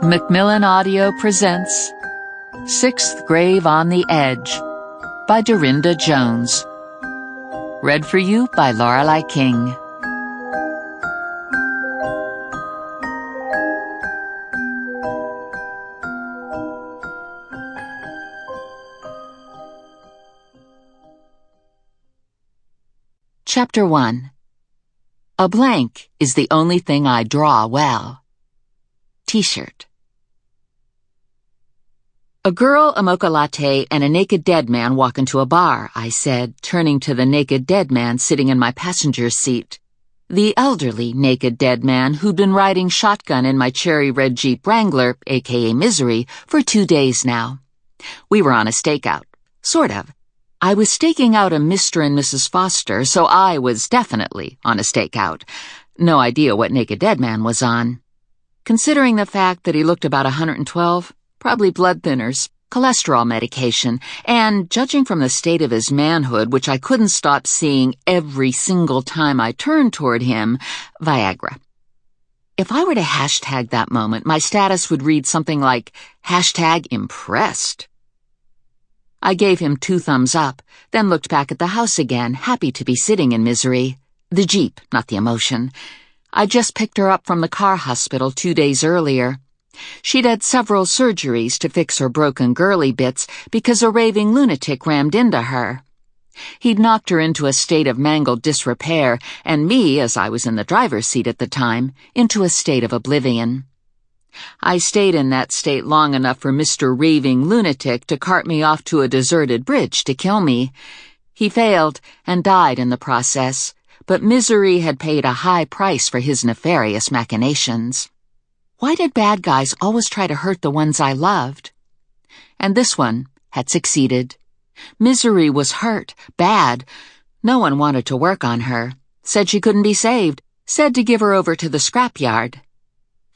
Macmillan Audio presents Sixth Grave on the Edge by Darynda Jones. Read for you by Lorelei King. Chapter 1. A blank is the only thing I draw well. T-shirt. A girl, a mocha latte, and a naked dead man walk into a bar, I said, turning to the naked dead man sitting in my passenger seat. The elderly naked dead man who'd been riding shotgun in my cherry red Jeep Wrangler, aka Misery, for 2 days now. We were on a stakeout. Sort of. I was staking out a Mr. and Mrs. Foster, so I was definitely on a stakeout. No idea what naked dead man was on. Considering the fact that he looked about 112, probably blood thinners, cholesterol medication, and judging from the state of his manhood, which I couldn't stop seeing every single time I turned toward him, Viagra. If I were to hashtag that moment, my status would read something like #impressed. I gave him 2 thumbs up, then looked back at the house again, happy to be sitting in Misery. The Jeep, not the emotion. I just picked her up from the car hospital 2 days earlier. She'd had several surgeries to fix her broken girly bits because a raving lunatic rammed into her. He'd knocked her into a state of mangled disrepair, and me, as I was in the driver's seat at the time, into a state of oblivion. I stayed in that state long enough for Mr. Raving Lunatic to cart me off to a deserted bridge to kill me. He failed and died in the process, but Misery had paid a high price for his nefarious machinations. Why did bad guys always try to hurt the ones I loved? And this one had succeeded. Misery was hurt, bad. No one wanted to work on her. Said she couldn't be saved. Said to give her over to the scrapyard.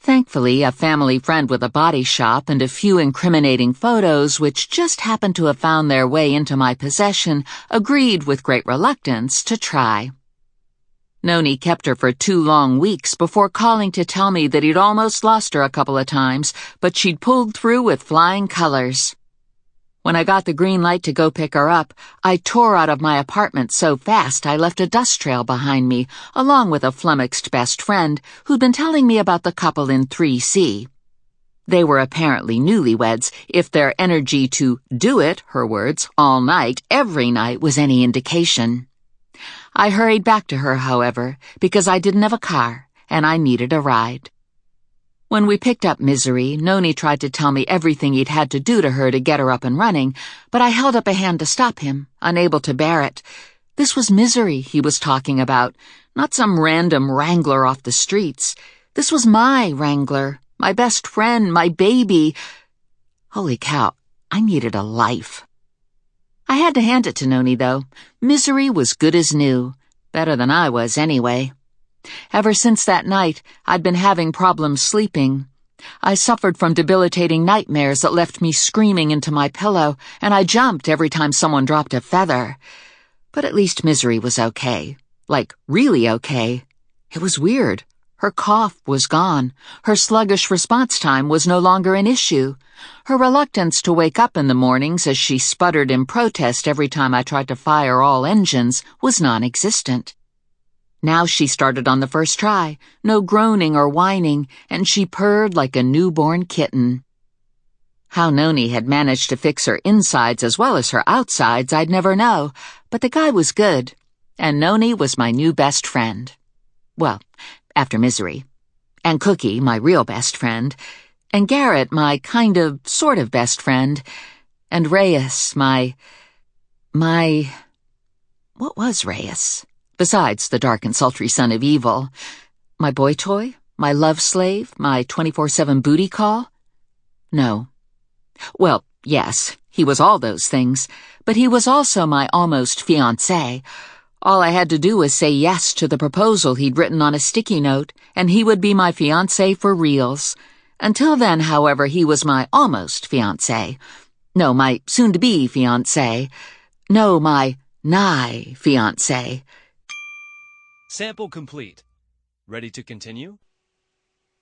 Thankfully, a family friend with a body shop and a few incriminating photos, which just happened to have found their way into my possession, agreed with great reluctance to try. Noni kept her for 2 long weeks before calling to tell me that he'd almost lost her a couple of times, but she'd pulled through with flying colors. When I got the green light to go pick her up, I tore out of my apartment so fast I left a dust trail behind me, along with a flummoxed best friend who'd been telling me about the couple in 3C. They were apparently newlyweds, if their energy to do it, her words, all night, every night was any indication. I hurried back to her, however, because I didn't have a car, and I needed a ride. When we picked up Misery, Noni tried to tell me everything he'd had to do to her to get her up and running, but I held up a hand to stop him, unable to bear it. This was Misery he was talking about, not some random wrangler off the streets. This was my wrangler, my best friend, my baby. Holy cow, I needed a life. I had to hand it to Noni, though. Misery was good as new. Better than I was, anyway. Ever since that night, I'd been having problems sleeping. I suffered from debilitating nightmares that left me screaming into my pillow, and I jumped every time someone dropped a feather. But at least Misery was okay. Like, really okay. It was weird. Her cough was gone. Her sluggish response time was no longer an issue. Her reluctance to wake up in the mornings as she sputtered in protest every time I tried to fire all engines was non-existent. Now she started on the first try, no groaning or whining, and she purred like a newborn kitten. How Noni had managed to fix her insides as well as her outsides I'd never know, but the guy was good, and Noni was my new best friend. Well, after Misery. And Cookie, my real best friend. And Garrett, my kind of, sort of best friend. And Reyes, my... What was Reyes? Besides the dark and sultry son of evil. My boy toy? My love slave? My 24/7 booty call? No. Well, yes, he was all those things, but he was also my almost fiancé. All I had to do was say yes to the proposal he'd written on a sticky note, and he would be my fiancé for reals. Until then, however, he was my almost fiancé. No, my soon-to-be fiancé. No, my nigh fiancé. Sample complete. Ready to continue?